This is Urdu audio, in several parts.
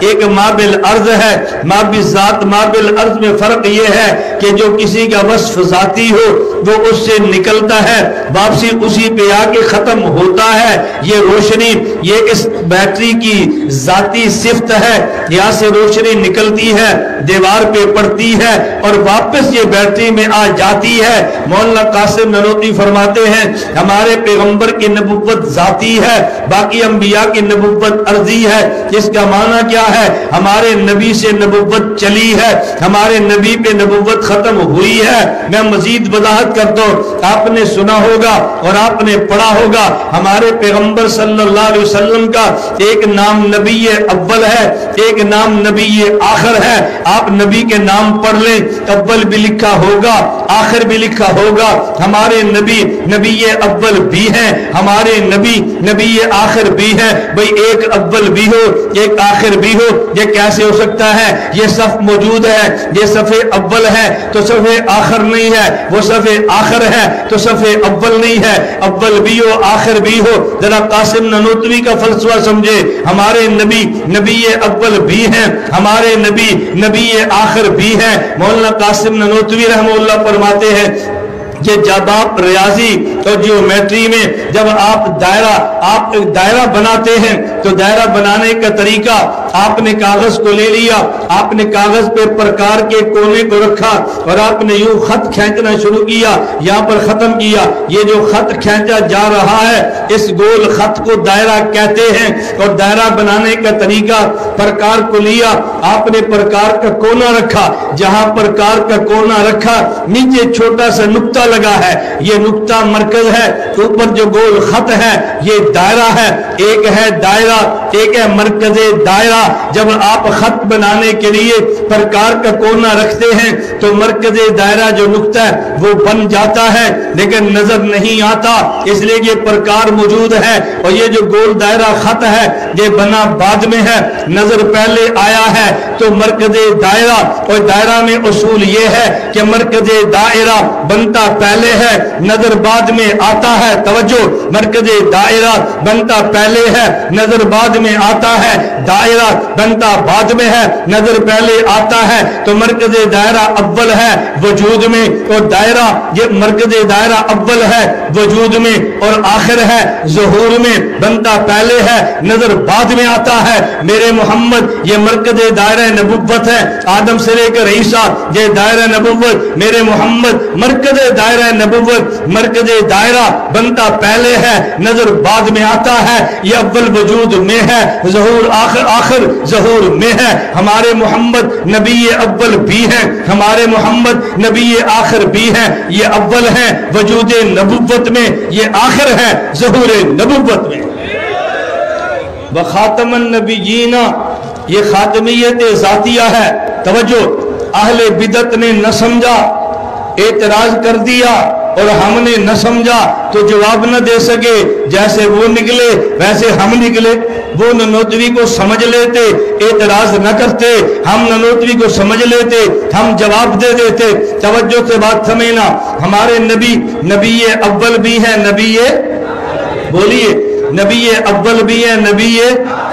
ایک مابل ارض ہے. مابل ذات مابل ارض میں فرق یہ ہے کہ جو کسی کا وصف ذاتی ہو وہ اس سے نکلتا ہے, واپسی اسی پہ آ کے ختم ہوتا ہے. یہ روشنی یہ اس بیٹری کی ذاتی صفت ہے. یہاں سے روشنی نکلتی ہے, دیوار پہ پڑتی ہے اور واپس یہ بیٹری میں آ جاتی ہے. مولانا قاسم نانوتوی فرماتے ہیں ہمارے پیغمبر کی نبوت ذاتی ہے, باقی انبیاء کی نبوت عرضی ہے. اس کا معنی کیا ہے؟ ہمارے نبی سے نبوت چلی ہے, ہمارے نبی پہ نبوت ختم ہوئی ہے. میں مزید وضاحت کرتا ہوں, آپ نے سنا ہوگا اور آپ نے پڑھا ہوگا ہمارے پیغمبر صلی اللہ علیہ وسلم کا ایک نام نبی اول ہے, ایک نام نبی آخر ہے. آپ نبی کے نام پڑھ لیں, اول بھی لکھا ہوگا آخر بھی لکھا ہوگا. ہمارے نبی نبی اول بھی ہیں, ہمارے نبی نبی آخر بھی ہیں. بھئی ایک اول بھی ہو ایک آخر بھی ہو, یہ کیسے ہو سکتا ہے؟ یہ صف موجود ہے, یہ صف اول ہے تو صف آخر نہیں ہے, وہ صف آخر ہے تو صف اول نہیں ہے. اول بھی ہو آخر بھی ہو. ذرا قاسم نانوتوی کا فلسفہ سمجھے. ہمارے نبی نبی اول بھی ہیں, ہمارے نبی نبی آخر بھی ہیں. مولانا قاسم نانوتوی رحمہ اللہ فرماتے ہیں کہ جب آپ ریاضی اور جیومیٹری میں جب آپ دائرہ بناتے ہیں تو دائرہ بنانے کا طریقہ, آپ نے کاغذ کو لے لیا, آپ نے کاغذ پہ پرکار کے کونے کو رکھا اور آپ نے یوں خط کھینچنا شروع کیا, یہاں پر ختم کیا. یہ جو خط کھینچا جا رہا ہے اس گول خط کو دائرہ کہتے ہیں. اور دائرہ بنانے کا طریقہ, پرکار کو لیا, آپ نے پرکار کا کونا رکھا, جہاں پرکار کا کونا رکھا نیچے چھوٹا سا نقطہ لگا ہے, یہ نقطہ مرکز ہے. اوپر جو گول خط ہے یہ دائرہ ہے. ایک ہے دائرہ, ایک ہے مرکز دائرہ. جب آپ خط بنانے کے لیے پرکار کا کونا رکھتے ہیں تو مرکز دائرہ جو نقطہ ہے وہ بن جاتا ہے لیکن نظر نہیں آتا, اس لیے یہ پرکار موجود ہے. اور یہ جو گول دائرہ خط ہے یہ بنا بعد میں ہے, نظر پہلے آیا ہے. تو مرکز دائرہ, اور دائرہ میں اصول یہ ہے کہ مرکز دائرہ بنتا پہلے ہے, نظر بعد میں آتا ہے. توجہ, مرکز دائرہ بنتا پہلے ہے, نظر بعد میں آتا ہے. دائرہ بنتا بعد میں ہے, نظر پہلے آتا ہے. تو مرکز دائرہ اول ہے وجود میں, اور دائرہ یہ مرکز دائرہ اول ہے وجود میں اور آخر ہے ظہور میں. بنتا پہلے ہے, نظر بعد میں آتا ہے. میرے محمد یہ مرکز دائرہ نبوت ہے, آدم سے لے کر عیسیٰ یہ دائرہ نبوت. میرے محمد مرکز دائرہ نبوت, مرکز دائرہ بنتا پہلے ہے, نظر بعد میں آتا ہے. یہ اول وجود میں ہے, ظہور آخر ظہور میں ہے. ہمارے محمد نبی اول بھی ہیں, ہمارے محمد نبی آخر بھی ہیں. یہ اول ہیں وجود نبوت میں, یہ آخر ہے ظہور نبوت میں. وخاتم النبیین, یہ خاتمیت ذاتیہ ہے. توجہ, اہل بدعت نے نہ سمجھا, اعتراض کر دیا, اور ہم نے نہ سمجھا تو جواب نہ دے سکے. جیسے وہ نکلے ویسے ہم نکلے. وہ نانوتوی کو سمجھ لیتے, اعتراض نہ کرتے. ہم نانوتوی کو سمجھ لیتے, ہم جواب دے دیتے. توجہ سے بات سمجھنا. ہمارے نبی نبی اول بھی ہیں, نبی بولیے نبی اول بھی ہے, نبی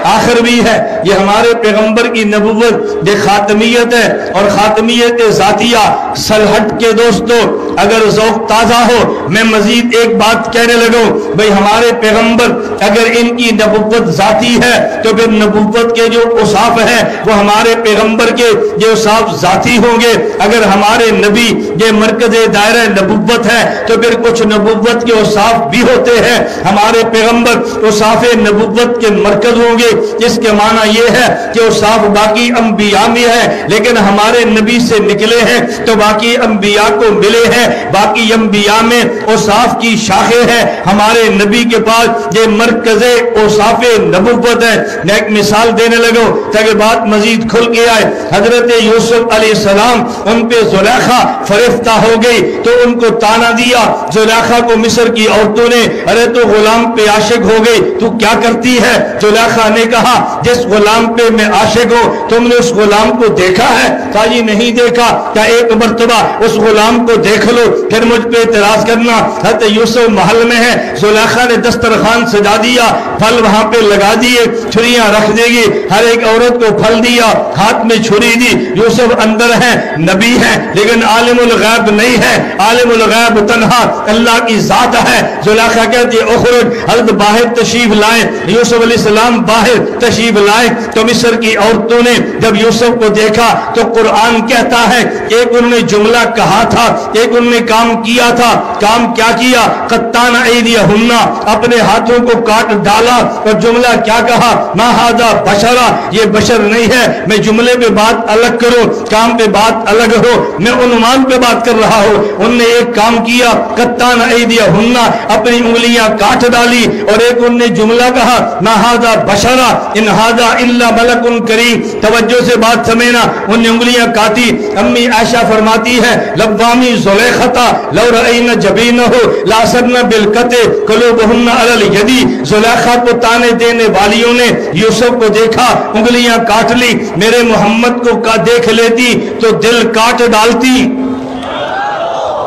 آخر بھی ہے. یہ ہمارے پیغمبر کی نبوت یہ خاتمیت ہے, اور خاتمیت ذاتیہ. سلہٹ کے دوستو, اگر ذوق تازہ ہو میں مزید ایک بات کہنے لگوں. بھئی ہمارے پیغمبر اگر ان کی نبوت ذاتی ہے تو پھر نبوت کے جو اوصاف ہیں وہ ہمارے پیغمبر کے جو اوصاف ذاتی ہوں گے. اگر ہمارے نبی یہ مرکز دائرہ نبوت ہے تو پھر کچھ نبوت کے اوصاف بھی ہوتے ہیں. ہمارے پیغمبر اوصاف نبوت کے مرکز ہوں گے. اس کے معنی یہ ہے کہ اوصاف باقی انبیاء میں ہے, لیکن ہمارے نبی سے نکلے ہیں تو باقی انبیاء کو ملے ہیں. باقی انبیاء میں اوصاف کی شاخیں ہیں, ہمارے نبی کے پاس یہ مرکز اوصاف نبوت ہے. میں ایک مثال دینے لگا تاکہ بات مزید کھل کے آئے. حضرت یوسف علیہ السلام, ان پہ زلیخا فرفتہ ہو گئی تو ان کو تانا دیا. زلیخا کو مصر کی عورتوں نے, ارے تو غلام پہ عاشق ہو گئی, تو کیا کرتی ہے؟ زلیخا نے کہا جس غلام پہ میں عاشق ہوں تم نے اس غلام کو دیکھا ہے؟ کہا جی نہیں دیکھا. کہا ایک مرتبہ اس غلام کو دیکھ لو کرو پھر مجھ پہ اعتراض کرنا۔ حضرت یوسف محل میں ہے، زلیخا نے دسترخوان سجا دیا، پھل وہاں پہ لگا دیے، چھریاں رکھ دے گی، ہر ایک عورت کو پھل دیا، ہاتھ میں چھری دی۔ یوسف اندر ہے، نبی ہے لیکن عالم الغیب نہیں ہے، عالم الغیب تنہا اللہ کی ذات ہے۔ زلیخا کہتی ہے اخرج، حضرت باہر تشریف لائے، یوسف علیہ السلام باہر تشریف لائے تو مصر کی عورتوں نے جب یوسف کو دیکھا تو قرآن کہتا ہے ایک انہوں نے جملہ کہا تھا، ایک انہوں نے کام کیا تھا۔ کام کیا کیا؟ قطعن ایدیہن، اپنے ہاتھوں کو کاٹ ڈالا، اور جملہ کیا کہا؟ ما ھذا بشرا، یہ بشر نہیں ہے۔ میں جملے پہ بات الگ کرو، کام پہ بات الگ ہو، میں عنوان پہ بات کر رہا ہوں۔ انہوں نے ایک کام کیا، قطعن ایدیہن، اپنی انگلیاں کاٹ ڈالی، اور ایک انہوں نے جملہ کہا ما ھذا بشرا ان ھذا الا ملک کریم۔ توجہ سے بات سمجھنا، انہوں نے انگلیاں کاٹی۔ امی عائشہ فرماتی ہے لوامی زلیخہ لو رأینا جبینہ لاسرنا بالقطع قلوبہن علی الیدی، زلیخہ کو تانے دینے والیوں نے یوسف کو دیکھا، انگلیاں کاٹ لی، میرے محمد کو دیکھ لیتی تو دل کاٹ ڈالتی۔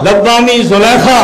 لوامی زلیخہ،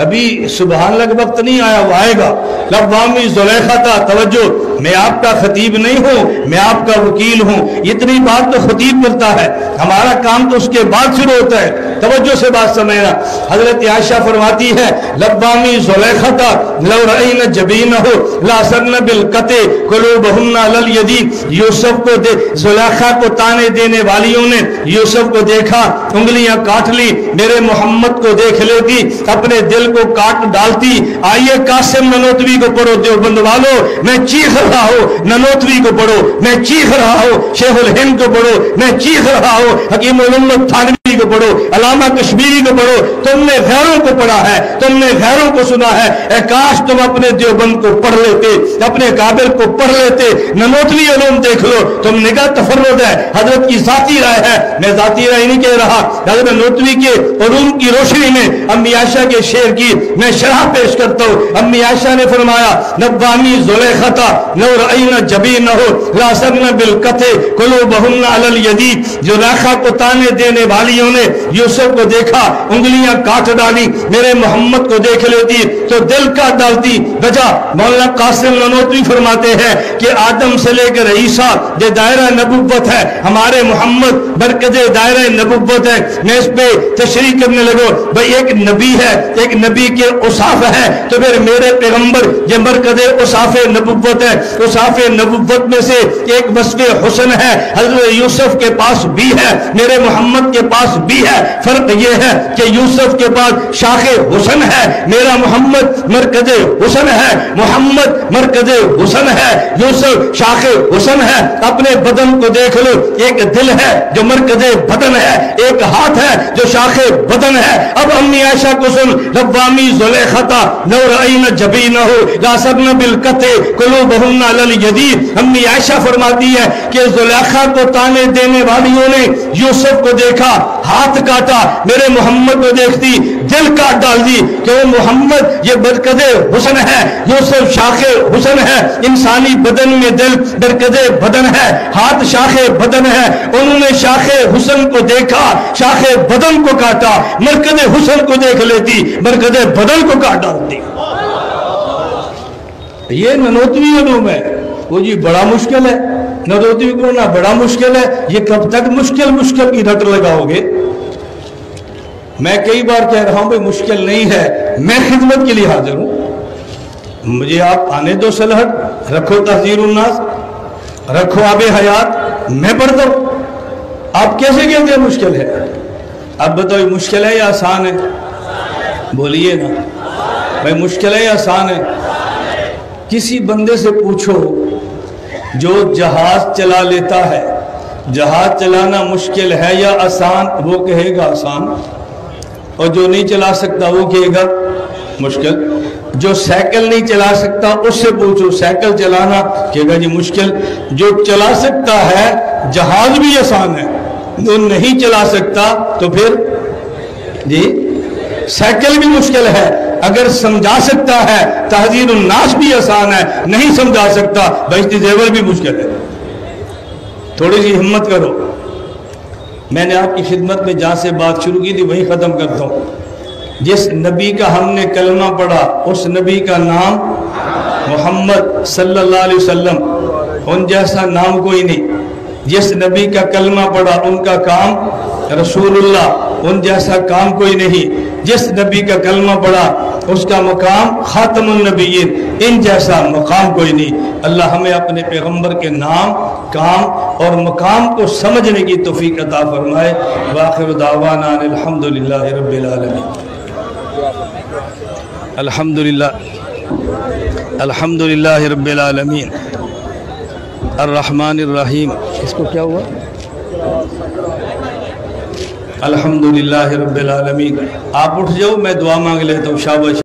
ابھی سبحان اللہ کا وقت نہیں آیا، وہ آئے گا۔ لوامی زلیخہ تھا، توجہ، میں آپ کا خطیب نہیں ہوں، میں آپ کا وکیل ہوں، اتنی بات تو خطیب کرتا ہے، ہمارا کام تو اس کے بعد شروع ہوتا ہے۔ توجہ سے بات سمجھنا، حضرت عائشہ فرماتی ہے لوامی زلیخہ تھا لو رأینا جبینہ لاسرنا بالقطع قلوبہن علی الیدی، یوسف کو زلیخہ کو تانے دینے والیوں نے یوسف کو دیکھا، انگلیاں کاٹ لی، میرے محمد کو دیکھ لیتی اپنے دل کو کاٹ ڈالتی۔ آئیے قاسم ننوتوی کو پڑھو، دیوبند والو میں چیخ رہا ہوں، ننوتوی کو پڑھو میں چیخ رہا ہوں، شیخ الہند کو پڑھو میں چیخ رہا ہوں، حکیم الامت تھانوی کو پڑھو، علامہ کشمیری کو پڑھو۔ تم نے غیروں کو پڑھا ہے، تم نے غیروں کو سنا ہے، اے کاش تم اپنے دیوبند کو پڑھ لیتے، اپنے کابل کو پڑھ لیتے۔ ننوتوی علوم دیکھ لو، تم نگاہ تفرد ہے، حضرت کی ذاتی رائے ہے، میں ذاتی رائے نہیں کہہ رہا، حضرت ننوتوی کے علوم کی روشنی میں امی عائشہ کے شعر کی میں شرح پیش کرتا ہوں۔ امی عائشہ نے فرمایا نوامی زلیخہ لو رأینا جبینہ لاسرنا بالقطع قلوبہن علی الیدی، زلیخہ کو تانے دینے والیوں نے یوسف کو دیکھا، انگلیاں کاٹ ڈالی، میرے محمد کو دیکھ لیتی تو دل کاٹ ڈالتی۔ وجہ مولانا قاسم ننوتوی فرماتے ہیں کہ آدم سے لے کر عیسیٰ یہ دائرہ نبوت ہے، ہمارے محمد مرکز دائرہ نبوت ہے۔ میں اس پہ تشریح کرنے لگو، بھئی ایک نبی ہے، ایک نبی کے اوصاف ہے، تو پھر میرے پیغمبر یہ مرکز اوصاف نبوت ہے۔ اوصاف نبوت میں سے ایک وصف حسن ہے، حضرت یوسف کے پاس بھی ہے، میرے محمد کے پاس بھی ہے۔ فرق یہ ہے کہ یوسف کے پاس شاخ حسن ہے، میرا محمد مرکز حسن ہے، محمد مرکز حسن ہے، یوسف شاخ حسن ہے۔ اپنے بدن کو دیکھ لو، ایک دل ہے جو مرکز بدن ہے، ایک ہاتھ ہے جو شاخ بدن ہے۔ اب امی عائشہ کو سن، لوامی زلیخہ لو رأینا جبینہ لاسرنا بالقطع قلوبہن علی الیدی، امی عائشہ فرماتی ہے کہ زلیخہ کو تانے دینے والیوں نے یوسف کو دیکھا، ہاتھ کاٹا، میرے محمد کو دیکھتی دل کاٹ ڈال دی، کہ وہ محمد یہ مرکز حسن ہے، یوسف شاخ حسن ہے۔ انسانی بدن میں دل مرکز بدن ہے، ہاتھ شاخ بدن ہے، انہوں نے شاخ حسن کو دیکھا، شاخ بدن کو کاٹا، مرکز حسن کو دیکھ لیتی، مرکز بدن کو کاٹ ڈالتی۔ یہ ننوتوی علوم ہے، وہ جی بڑا مشکل ہے، ننوتوی کو نہ بڑا مشکل ہے، یہ کب تک مشکل کی رٹ لگاؤ گے؟ میں کئی بار کہہ رہا ہوں بھئی مشکل نہیں ہے، میں خدمت کے لیے حاضر ہوں، مجھے آپ آنے دو صلحت، رکھو تحذیر الناس، رکھو آب حیات، میں پڑھتا ہوں۔ آپ کیسے کہتے ہیں مشکل ہے؟ اب بتاؤ مشکل ہے یا آسان ہے؟ بولیے نا بھئی مشکل ہے یا آسان ہے؟ کسی بندے سے پوچھو جو جہاز چلا لیتا ہے، جہاز چلانا مشکل ہے یا آسان؟ وہ کہے گا آسان، اور جو نہیں چلا سکتا وہ کہے گا مشکل۔ جو سائیکل نہیں چلا سکتا اس سے پوچھو سائیکل چلانا، کہے گا جی مشکل۔ جو چلا سکتا ہے جہاز بھی آسان ہے، جو نہیں چلا سکتا تو پھر جی سائیکل بھی مشکل ہے۔ اگر سمجھا سکتا ہے تحذیر الناس بھی آسان ہے، نہیں سمجھا سکتا بہشتی زیور بھی مشکل ہے۔ تھوڑی سی ہمت کرو، میں نے آپ کی خدمت میں جہاں سے بات شروع کی تھی وہیں ختم کرتا ہوں۔ جس نبی کا ہم نے کلمہ پڑھا اس نبی کا نام محمد صلی اللہ علیہ وسلم، ان جیسا نام کوئی نہیں۔ جس نبی کا کلمہ پڑھا ان کا کام رسول اللہ، ان جیسا کام کوئی نہیں۔ جس نبی کا کلمہ پڑھا اس کا مقام خاتم النبیین، ان جیسا مقام کوئی نہیں۔ اللہ ہمیں اپنے پیغمبر کے نام، کام اور مقام کو سمجھنے کی توفیق عطا فرمائے۔ وآخر دعوانا ان الحمدللہ رب العالمین۔ الحمدللہ رب العالمین الرحمن الرحیم۔ اس کو کیا ہوا؟ الحمدللہ رب العالمین۔ آپ اٹھ جاؤ، میں دعا مانگ لیتا ہوں۔ شاباش۔